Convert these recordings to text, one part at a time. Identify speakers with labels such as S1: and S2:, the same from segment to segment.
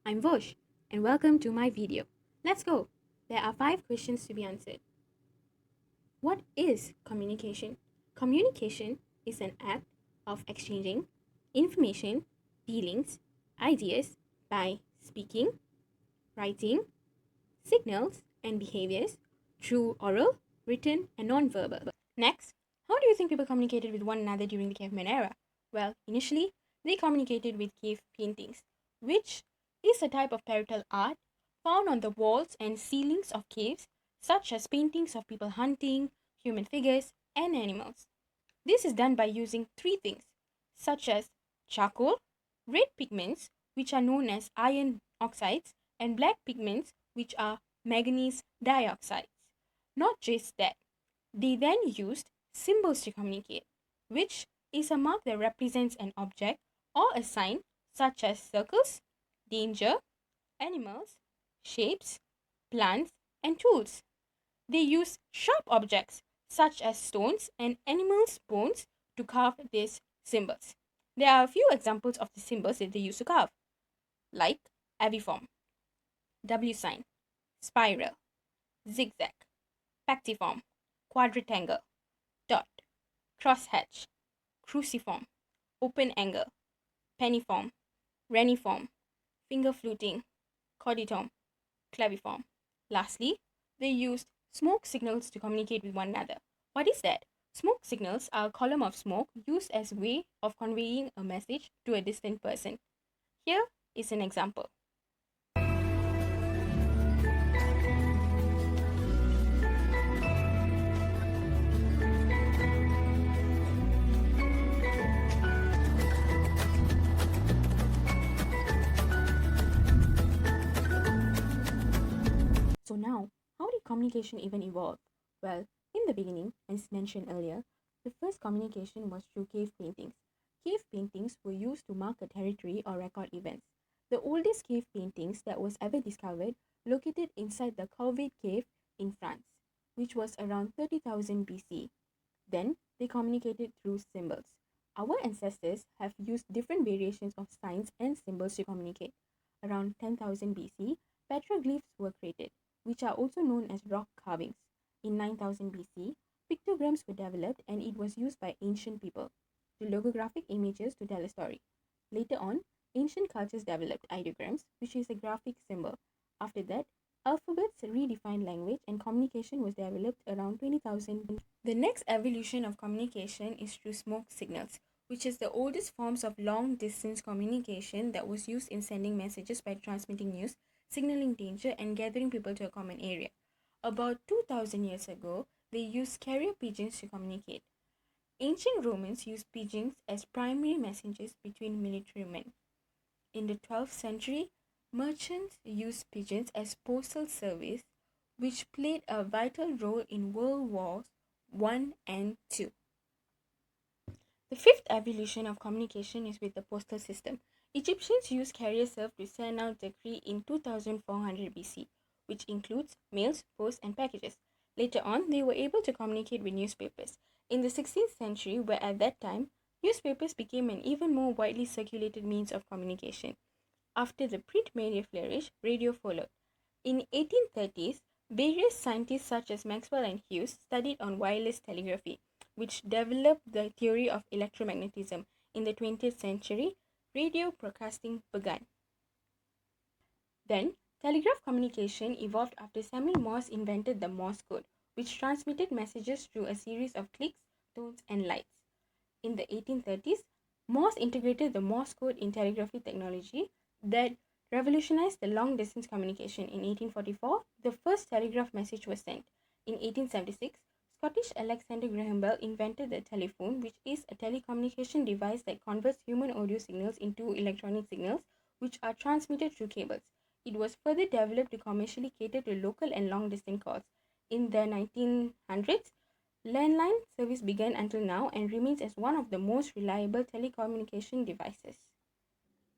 S1: I'm Vosh, and welcome to my video. Let's go! There are 5 questions to be answered. What is communication? Communication is an act of exchanging information, feelings, ideas by speaking, writing, signals, and behaviors through oral, written, and non-verbal. Next, how do you think people communicated with one another during the caveman era? Well, initially, they communicated with cave paintings, which is a type of parietal art found on the walls and ceilings of caves, such as paintings of people hunting, human figures, and animals. This is done by using 3 things, such as charcoal, red pigments, which are known as iron oxides, and black pigments, which are manganese dioxides. Not just that, they then used symbols to communicate, which is a mark that represents an object or a sign, such as circles, danger, animals, shapes, plants, and tools. They use sharp objects, such as stones and animals' bones, to carve these symbols. There are a few examples of the symbols that they use to carve, like aviform, W sign, spiral, zigzag, pactiform, quadrangle, dot, crosshatch, cruciform, open angle, penniform, reniform, finger fluting, cordiform, claviform. Lastly, they used smoke signals to communicate with one another. What is that? Smoke signals are a column of smoke used as a way of conveying a message to a distant person. Here is an example. So now, how did communication even evolve? Well, in the beginning, as mentioned earlier, the first communication was through cave paintings. Cave paintings were used to mark a territory or record events. The oldest cave paintings that was ever discovered located inside the Convey cave in France, which was around 30,000 BC. Then they communicated through symbols. Our ancestors have used different variations of signs and symbols to communicate. Around 10,000 BC, petroglyphs were created, which are also known as rock carvings. In 9000 BC, pictograms were developed and it was used by ancient people, to logographic images to tell a story. Later on, ancient cultures developed ideograms, which is a graphic symbol. After that, alphabets redefined language and communication was developed around 20,000. The next evolution of communication is through smoke signals, which is the oldest forms of long distance communication that was used in sending messages by transmitting news, signaling danger, and gathering people to a common area. About 2000 years ago, they used carrier pigeons to communicate. Ancient Romans used pigeons as primary messengers between military men. In the 12th century, merchants used pigeons as postal service, which played a vital role in World Wars I and II. The fifth evolution of communication is with the postal system. Egyptians used carrier serve to send out decree in 2400 BC, which includes mails, posts, and packages. Later on, they were able to communicate with newspapers. In the 16th century, where at that time, newspapers became an even more widely circulated means of communication. After the print media flourish, radio followed. In 1830s, various scientists such as Maxwell and Hughes studied on wireless telegraphy, which developed the theory of electromagnetism. In the 20th century, radio broadcasting began. Then, telegraph communication evolved after Samuel Morse invented the Morse code, which transmitted messages through a series of clicks, tones, and lights. In the 1830s, Morse integrated the Morse code in telegraphy technology that revolutionized the long distance communication. In 1844, the first telegraph message was sent. In 1876, Scottish Alexander Graham Bell invented the telephone, which is a telecommunication device that converts human audio signals into electronic signals, which are transmitted through cables. It was further developed to commercially cater to local and long distance calls. In the 1900s, landline service began until now and remains as one of the most reliable telecommunication devices.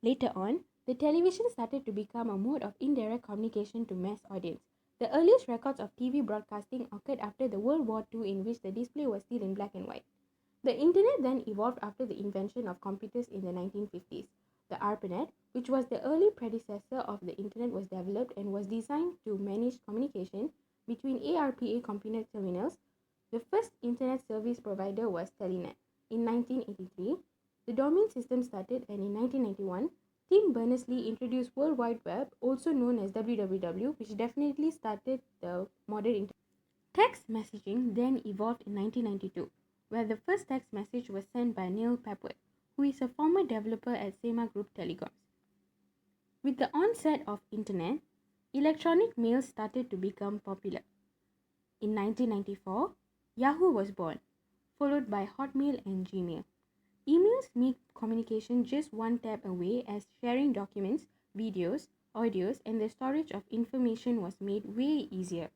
S1: Later on, the television started to become a mode of indirect communication to mass audience. The earliest records of TV broadcasting occurred after the World War II, in which the display was still in black and white. The internet then evolved after the invention of computers in the 1950s. The ARPANET, which was the early predecessor of the internet, was developed and was designed to manage communication between ARPA computer terminals. The first internet service provider was Telenet. In 1983, the domain system started, and in 1991, Tim Berners-Lee introduced World Wide Web, also known as WWW, which definitely started the modern internet. Text messaging then evolved in 1992, where the first text message was sent by Neil Papworth, who is a former developer at Sema Group Telecoms. With the onset of internet, electronic mail started to become popular. In 1994, Yahoo was born, followed by Hotmail and Gmail. Emails make communication just one tap away, as sharing documents, videos, audios, and the storage of information was made way easier.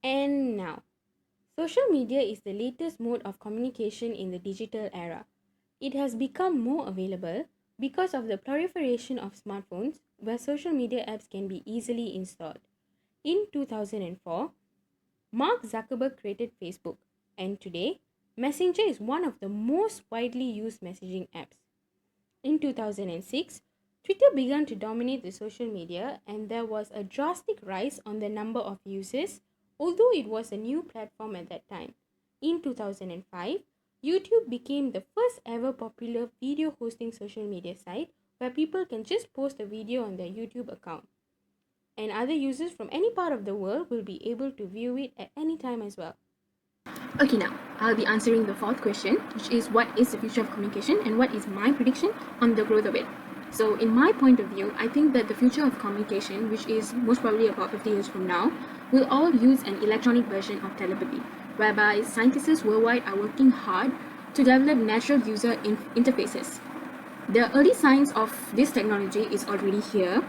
S1: And now, social media is the latest mode of communication in the digital era. It has become more available because of the proliferation of smartphones, where social media apps can be easily installed. In 2004, Mark Zuckerberg created Facebook, and today, Messenger is one of the most widely used messaging apps. In 2006, Twitter began to dominate the social media, and there was a drastic rise on the number of users, although it was a new platform at that time. In 2005, YouTube became the first ever popular video hosting social media site, where people can just post a video on their YouTube account, and other users from any part of the world will be able to view it at any time as well. Okay, now I'll be answering the fourth question, which is what is the future of communication and what is my prediction on the growth of it. So in my point of view, I think that the future of communication, which is most probably about 50 years from now, will all use an electronic version of telepathy, whereby scientists worldwide are working hard to develop natural user interfaces. The early signs of this technology is already here.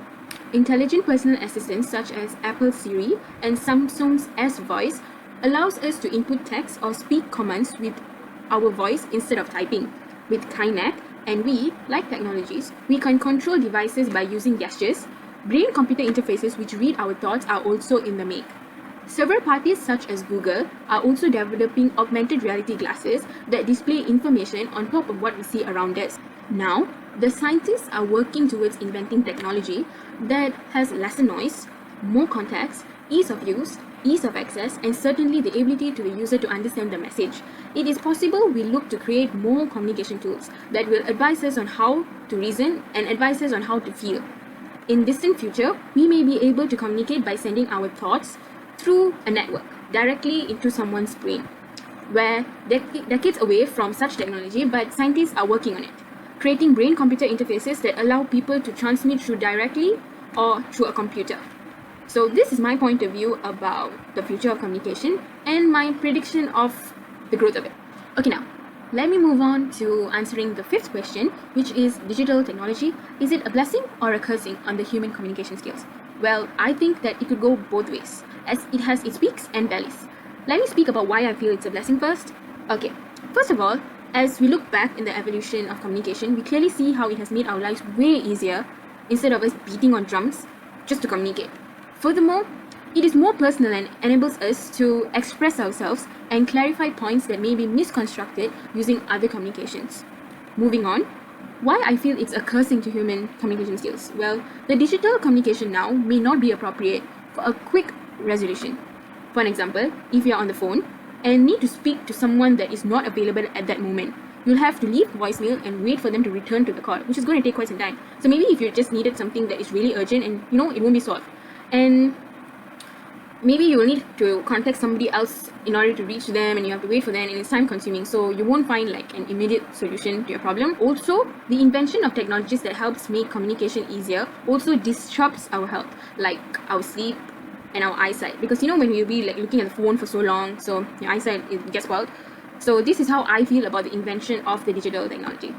S1: Intelligent personal assistants such as Apple Siri and Samsung's S Voice allows us to input text or speak commands with our voice instead of typing. With Kinect and we, like technologies, we can control devices by using gestures. Brain-computer interfaces which read our thoughts are also in the make. Several parties such as Google are also developing augmented reality glasses that display information on top of what we see around us. Now, the scientists are working towards inventing technology that has lesser noise, more context, ease of use, ease of access, and certainly the ability to the user to understand the message. It is possible we look to create more communication tools that will advise us on how to reason and advise us on how to feel. In distant future, we may be able to communicate by sending our thoughts through a network directly into someone's brain. We're decades away from such technology, but scientists are working on it, creating brain-computer interfaces that allow people to transmit through directly or through a computer. So this is my point of view about the future of communication and my prediction of the growth of it. Okay, now let me move on to answering the fifth question, which is digital technology. Is it a blessing or a cursing on the human communication skills? Well, I think that it could go both ways, as it has its peaks and valleys. Let me speak about why I feel it's a blessing first. Okay, first of all, as we look back in the evolution of communication, we clearly see how it has made our lives way easier instead of us beating on drums just to communicate. Furthermore, it is more personal and enables us to express ourselves and clarify points that may be misconstructed using other communications. Moving on, why I feel it's a cursing to human communication skills? Well, the digital communication now may not be appropriate for a quick resolution. For an example, if you're on the phone and need to speak to someone that is not available at that moment, you'll have to leave voicemail and wait for them to return to the call, which is going to take quite some time. So maybe if you just needed something that is really urgent and it won't be solved, and maybe you will need to contact somebody else in order to reach them, and you have to wait for them, and it's time consuming, so you won't find like an immediate solution to your problem. Also, the invention of technologies that helps make communication easier also disrupts our health, like our sleep and our eyesight, because when you'll be like looking at the phone for so long, so your eyesight gets spoiled. So this is how I feel about the invention of the digital technology.